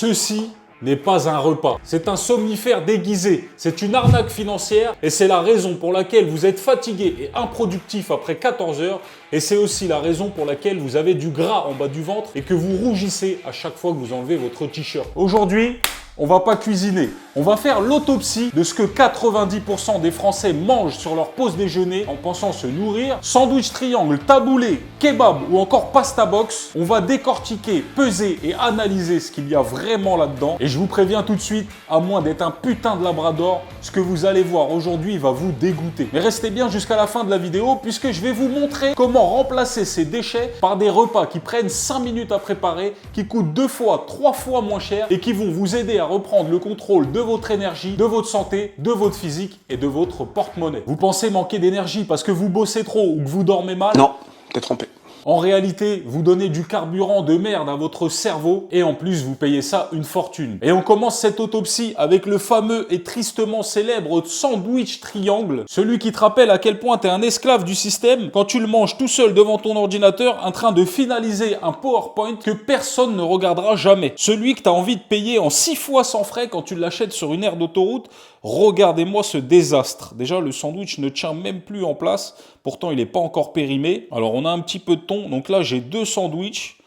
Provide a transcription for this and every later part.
Ceci n'est pas un repas. C'est un somnifère déguisé. C'est une arnaque financière et c'est la raison pour laquelle vous êtes fatigué et improductif après 14 heures. Et c'est aussi la raison pour laquelle vous avez du gras en bas du ventre et que vous rougissez à chaque fois que vous enlevez votre t-shirt. Aujourd'hui, on va pas cuisiner. On va faire l'autopsie de ce que 90% des Français mangent sur leur pause déjeuner en pensant se nourrir. Sandwich triangle, taboulé, kebab ou encore pasta box. On va décortiquer, peser et analyser ce qu'il y a vraiment là-dedans. Et je vous préviens tout de suite, à moins d'être un putain de labrador, ce que vous allez voir aujourd'hui va vous dégoûter. Mais restez bien jusqu'à la fin de la vidéo puisque je vais vous montrer comment remplacer ces déchets par des repas qui prennent 5 minutes à préparer, qui coûtent 2 fois, 3 fois moins cher et qui vont vous aider à reprendre le contrôle de votre énergie, de votre santé, de votre physique et de votre porte-monnaie. Vous pensez manquer d'énergie parce que vous bossez trop ou que vous dormez mal? Non, t'es trompé. En réalité, vous donnez du carburant de merde à votre cerveau et en plus, vous payez ça une fortune. Et on commence cette autopsie avec le fameux et tristement célèbre sandwich triangle. Celui qui te rappelle à quel point t'es un esclave du système quand tu le manges tout seul devant ton ordinateur en train de finaliser un PowerPoint que personne ne regardera jamais. Celui que t'as envie de payer en 6 fois sans frais quand tu l'achètes sur une aire d'autoroute. Regardez-moi ce désastre. Déjà, le sandwich ne tient même plus en place. Pourtant, il n'est pas encore périmé. Alors, on a un petit peu de thon. Donc là, j'ai 2 sandwichs.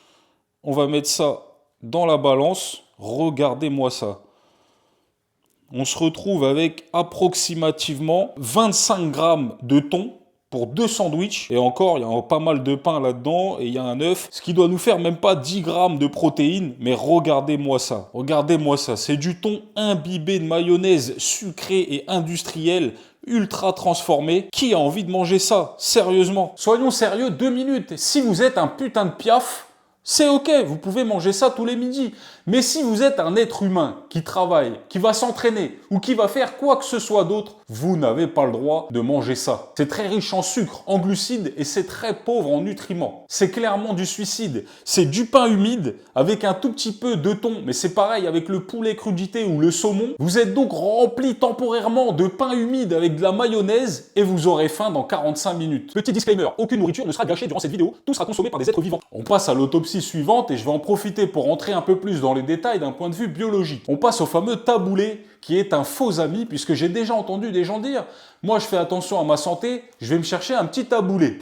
On va mettre ça dans la balance. Regardez-moi ça. On se retrouve avec approximativement 25 grammes de thon pour 2 sandwichs. Et encore, il y a pas mal de pain là-dedans et il y a un œuf. Ce qui doit nous faire même pas 10 grammes de protéines. Mais regardez-moi ça. Regardez-moi ça. C'est du thon imbibé de mayonnaise sucrée et industrielle, ultra transformé. Qui a envie de manger ça? Sérieusement. Soyons sérieux 2 minutes. Si vous êtes un putain de piaf, c'est ok, vous pouvez manger ça tous les midis. Mais si vous êtes un être humain qui travaille, qui va s'entraîner ou qui va faire quoi que ce soit d'autre, vous n'avez pas le droit de manger ça. C'est très riche en sucre, en glucides et c'est très pauvre en nutriments. C'est clairement du suicide. C'est du pain humide avec un tout petit peu de thon, mais c'est pareil avec le poulet crudité ou le saumon. Vous êtes donc rempli temporairement de pain humide avec de la mayonnaise et vous aurez faim dans 45 minutes. Petit disclaimer, aucune nourriture ne sera gâchée durant cette vidéo, tout sera consommé par des êtres vivants. On passe à l'autopsie suivante et je vais en profiter pour rentrer un peu plus dans les détails d'un point de vue biologique. On passe au fameux taboulé qui est un faux ami puisque j'ai déjà entendu des gens dire « Moi je fais attention à ma santé, je vais me chercher un petit taboulé. »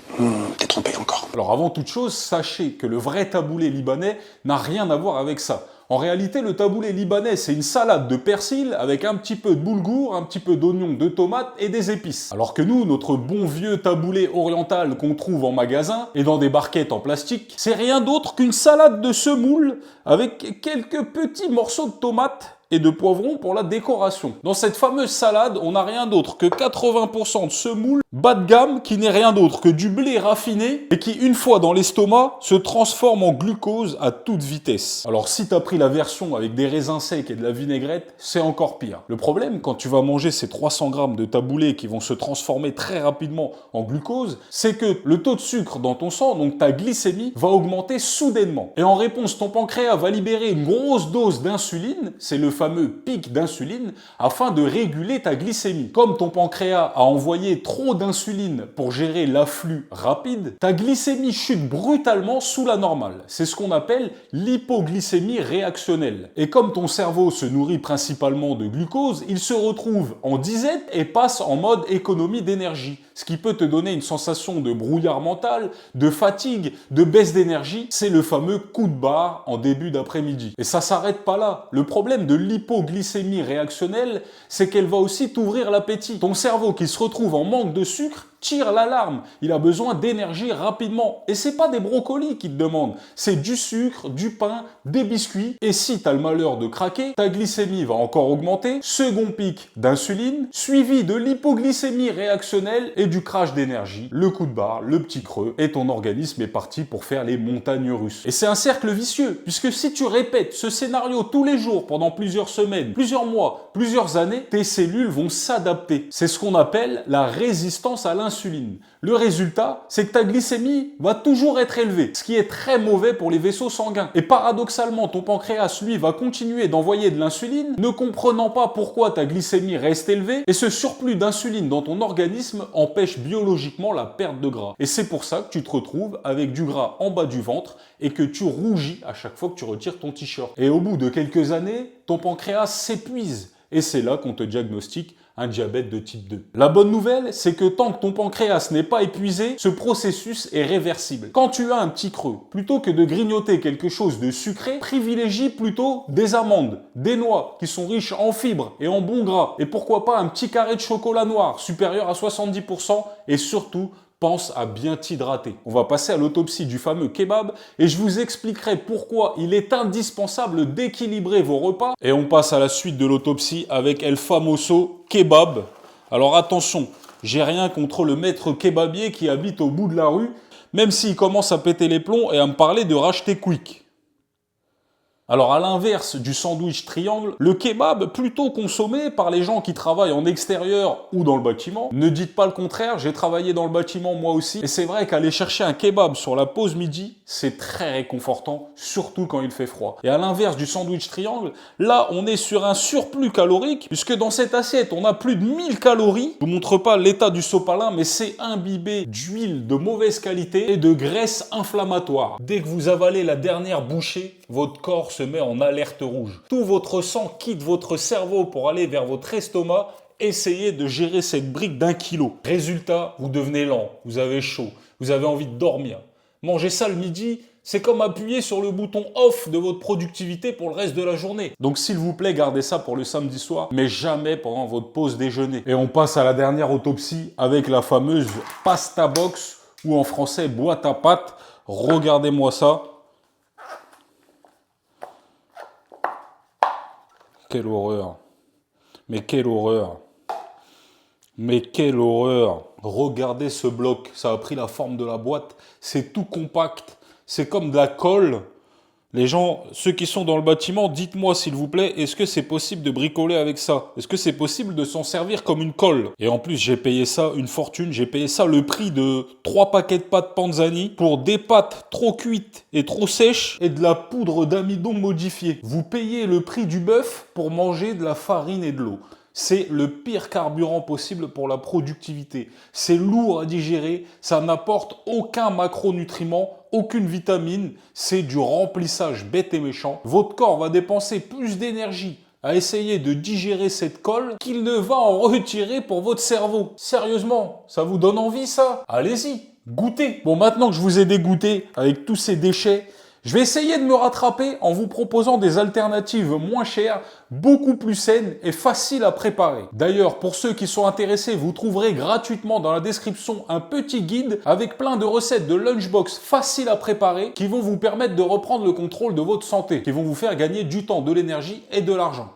T'es trompé encore. Alors avant toute chose, sachez que le vrai taboulé libanais n'a rien à voir avec ça. En réalité, le taboulé libanais, c'est une salade de persil avec un petit peu de boulgour, un petit peu d'oignon, de tomates et des épices. Alors que nous, notre bon vieux taboulé oriental qu'on trouve en magasin et dans des barquettes en plastique, c'est rien d'autre qu'une salade de semoule avec quelques petits morceaux de tomates et de poivrons pour la décoration. Dans cette fameuse salade, on n'a rien d'autre que 80% de semoule bas de gamme qui n'est rien d'autre que du blé raffiné et qui, une fois dans l'estomac, se transforme en glucose à toute vitesse. Alors si t'as pris la version avec des raisins secs et de la vinaigrette, c'est encore pire. Le problème, quand tu vas manger ces 300 grammes de taboulé qui vont se transformer très rapidement en glucose, c'est que le taux de sucre dans ton sang, donc ta glycémie, va augmenter soudainement. Et en réponse, ton pancréas va libérer une grosse dose d'insuline, c'est le fameux pic d'insuline, afin de réguler ta glycémie. Comme ton pancréas a envoyé trop d'insuline pour gérer l'afflux rapide, ta glycémie chute brutalement sous la normale. C'est ce qu'on appelle l'hypoglycémie réactionnelle. Et comme ton cerveau se nourrit principalement de glucose, il se retrouve en disette et passe en mode économie d'énergie. Ce qui peut te donner une sensation de brouillard mental, de fatigue, de baisse d'énergie. C'est le fameux coup de barre en début d'après-midi. Et ça s'arrête pas là. Le problème de l'hypoglycémie réactionnelle, c'est qu'elle va aussi t'ouvrir l'appétit. Ton cerveau qui se retrouve en manque de sucre tire l'alarme. Il a besoin d'énergie rapidement. Et c'est pas des brocolis qui te demandent. C'est du sucre, du pain, des biscuits. Et si tu as le malheur de craquer, ta glycémie va encore augmenter. Second pic d'insuline, suivi de l'hypoglycémie réactionnelle et du crash d'énergie. Le coup de barre, le petit creux. Et ton organisme est parti pour faire les montagnes russes. Et c'est un cercle vicieux. Puisque si tu répètes ce scénario tous les jours pendant plusieurs semaines, plusieurs mois, plusieurs années, tes cellules vont s'adapter. C'est ce qu'on appelle la résistance à l'insuline. l'insuline. Le résultat, c'est que ta glycémie va toujours être élevée, ce qui est très mauvais pour les vaisseaux sanguins. Et paradoxalement, ton pancréas, lui, va continuer d'envoyer de l'insuline, ne comprenant pas pourquoi ta glycémie reste élevée, et ce surplus d'insuline dans ton organisme empêche biologiquement la perte de gras. Et c'est pour ça que tu te retrouves avec du gras en bas du ventre et que tu rougis à chaque fois que tu retires ton t-shirt. Et au bout de quelques années, ton pancréas s'épuise. Et c'est là qu'on te diagnostique un diabète de type 2. La bonne nouvelle, c'est que tant que ton pancréas n'est pas épuisé, ce processus est réversible. Quand tu as un petit creux, plutôt que de grignoter quelque chose de sucré, privilégie plutôt des amandes, des noix qui sont riches en fibres et en bons gras. Et pourquoi pas un petit carré de chocolat noir supérieur à 70% et surtout, pense à bien t'hydrater. On va passer à l'autopsie du fameux kebab et je vous expliquerai pourquoi il est indispensable d'équilibrer vos repas. Et on passe à la suite de l'autopsie avec El Famoso Kebab. Alors attention, j'ai rien contre le maître kebabier qui habite au bout de la rue, même s'il commence à péter les plombs et à me parler de racheter quick. Alors à l'inverse du sandwich triangle, le kebab, plutôt consommé par les gens qui travaillent en extérieur ou dans le bâtiment, ne dites pas le contraire, j'ai travaillé dans le bâtiment moi aussi, et c'est vrai qu'aller chercher un kebab sur la pause midi, c'est très réconfortant, surtout quand il fait froid. Et à l'inverse du sandwich triangle, là on est sur un surplus calorique, puisque dans cette assiette on a plus de 1000 calories. Je vous montre pas l'état du sopalin, mais c'est imbibé d'huile de mauvaise qualité et de graisse inflammatoire. Dès que vous avalez la dernière bouchée, votre corps se met en alerte rouge. Tout votre sang quitte votre cerveau pour aller vers votre estomac. Essayez de gérer cette brique d'1 kilo. Résultat, vous devenez lent, vous avez chaud, vous avez envie de dormir. Manger ça le midi, c'est comme appuyer sur le bouton off de votre productivité pour le reste de la journée. Donc s'il vous plaît, gardez ça pour le samedi soir, mais jamais pendant votre pause déjeuner. Et on passe à la dernière autopsie avec la fameuse pasta box, ou en français boîte à pâtes. Regardez-moi ça. Quelle horreur. Mais quelle horreur. Mais quelle horreur. Regardez ce bloc. Ça a pris la forme de la boîte. C'est tout compact. C'est comme de la colle. Les gens, ceux qui sont dans le bâtiment, dites-moi s'il vous plaît, est-ce que c'est possible de bricoler avec ça? Est-ce que c'est possible de s'en servir comme une colle? Et en plus, j'ai payé ça une fortune. J'ai payé ça le prix de 3 paquets de pâtes Panzani pour des pâtes trop cuites et trop sèches et de la poudre d'amidon modifiée. Vous payez le prix du bœuf pour manger de la farine et de l'eau. C'est le pire carburant possible pour la productivité. C'est lourd à digérer, ça n'apporte aucun macronutriment, aucune vitamine, c'est du remplissage bête et méchant. Votre corps va dépenser plus d'énergie à essayer de digérer cette colle qu'il ne va en retirer pour votre cerveau. Sérieusement, ça vous donne envie ça? Allez-y, goûtez. Bon, maintenant que je vous ai dégoûté avec tous ces déchets, je vais essayer de me rattraper en vous proposant des alternatives moins chères, beaucoup plus saines et faciles à préparer. D'ailleurs, pour ceux qui sont intéressés, vous trouverez gratuitement dans la description un petit guide avec plein de recettes de lunchbox faciles à préparer qui vont vous permettre de reprendre le contrôle de votre santé, qui vont vous faire gagner du temps, de l'énergie et de l'argent.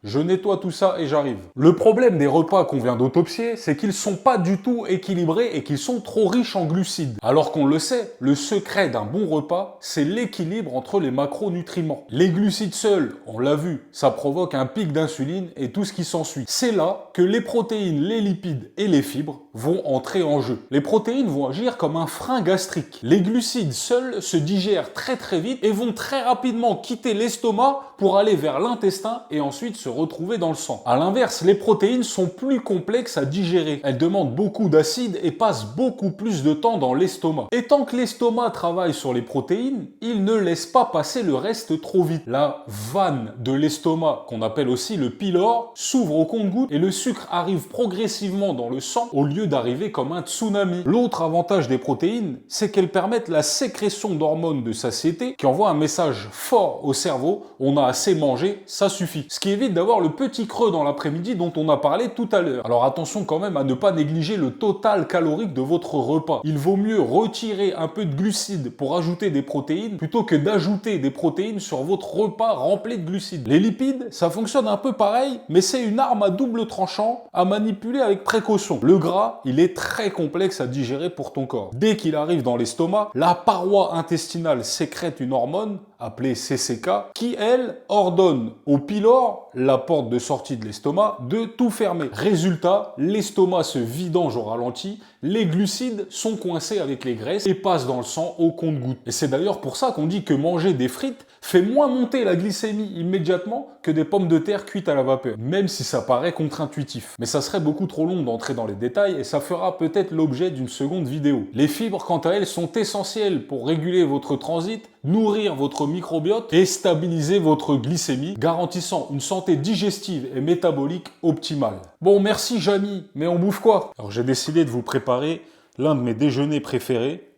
Je nettoie tout ça et j'arrive. Le problème des repas qu'on vient d'autopsier, c'est qu'ils sont pas du tout équilibrés et qu'ils sont trop riches en glucides. Alors qu'on le sait, le secret d'un bon repas, c'est l'équilibre entre les macronutriments. Les glucides seuls, on l'a vu, ça provoque un pic d'insuline et tout ce qui s'ensuit. C'est là que les protéines, les lipides et les fibres vont entrer en jeu. Les protéines vont agir comme un frein gastrique. Les glucides seuls se digèrent très vite et vont très rapidement quitter l'estomac pour aller vers l'intestin et ensuite se retrouver dans le sang. A l'inverse, les protéines sont plus complexes à digérer. Elles demandent beaucoup d'acide et passent beaucoup plus de temps dans l'estomac. Et tant que l'estomac travaille sur les protéines, il ne laisse pas passer le reste trop vite. La vanne de l'estomac, qu'on appelle aussi le pylore, s'ouvre au compte-gouttes et le sucre arrive progressivement dans le sang au lieu d'arriver comme un tsunami. L'autre avantage des protéines, c'est qu'elles permettent la sécrétion d'hormones de satiété qui envoient un message fort au cerveau, on a assez mangé, ça suffit. Ce qui évite d'avoir le petit creux dans l'après-midi dont on a parlé tout à l'heure. Alors attention quand même à ne pas négliger le total calorique de votre repas. Il vaut mieux retirer un peu de glucides pour ajouter des protéines plutôt que d'ajouter des protéines sur votre repas rempli de glucides. Les lipides, ça fonctionne un peu pareil, mais c'est une arme à double tranchant à manipuler avec précaution. Le gras, il est très complexe à digérer pour ton corps. Dès qu'il arrive dans l'estomac, la paroi intestinale sécrète une hormone appelée CCK, qui, elle, ordonne au pylore, la porte de sortie de l'estomac, de tout fermer. Résultat, l'estomac se vidange au ralenti, les glucides sont coincés avec les graisses et passent dans le sang au compte-gouttes. Et c'est d'ailleurs pour ça qu'on dit que manger des frites fait moins monter la glycémie immédiatement que des pommes de terre cuites à la vapeur, même si ça paraît contre-intuitif. Mais ça serait beaucoup trop long d'entrer dans les détails et ça fera peut-être l'objet d'une seconde vidéo. Les fibres, quant à elles, sont essentielles pour réguler votre transit, nourrir votre microbiote et stabiliser votre glycémie, garantissant une santé digestive et métabolique optimale. Bon, merci Jamy, mais on bouffe quoi? Alors j'ai décidé de vous préparer l'un de mes déjeuners préférés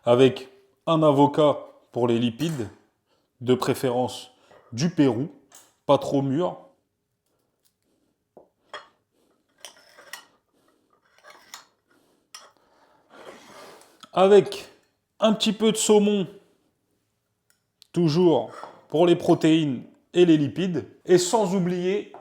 avec un avocat pour les lipides, de préférence du Pérou, pas trop mûr. Avec un petit peu de saumon, toujours pour les protéines et les lipides. Et sans oublier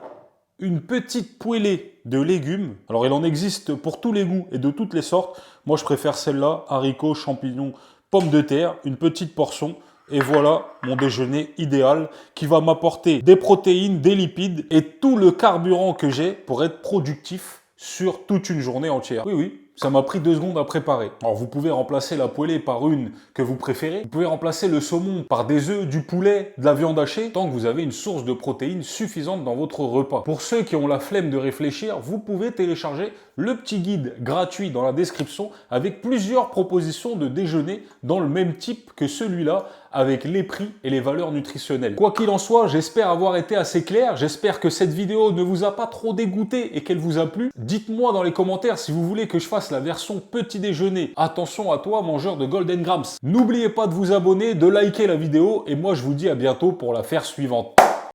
une petite poêlée de légumes. Alors il en existe pour tous les goûts et de toutes les sortes. Moi je préfère celle-là, haricots, champignons, pommes de terre, une petite portion. Et voilà mon déjeuner idéal qui va m'apporter des protéines, des lipides et tout le carburant que j'ai pour être productif sur toute une journée entière. Oui, oui, ça m'a pris 2 secondes à préparer. Alors vous pouvez remplacer la poêlée par une que vous préférez. Vous pouvez remplacer le saumon par des œufs, du poulet, de la viande hachée, tant que vous avez une source de protéines suffisante dans votre repas. Pour ceux qui ont la flemme de réfléchir, vous pouvez télécharger le petit guide gratuit dans la description avec plusieurs propositions de déjeuner dans le même type que celui-là, avec les prix et les valeurs nutritionnelles. Quoi qu'il en soit, j'espère avoir été assez clair, j'espère que cette vidéo ne vous a pas trop dégoûté et qu'elle vous a plu. Dites-moi dans les commentaires si vous voulez que je fasse la version petit déjeuner. Attention à toi, mangeur de Golden Grams. N'oubliez pas de vous abonner, de liker la vidéo et moi je vous dis à bientôt pour la faire suivante.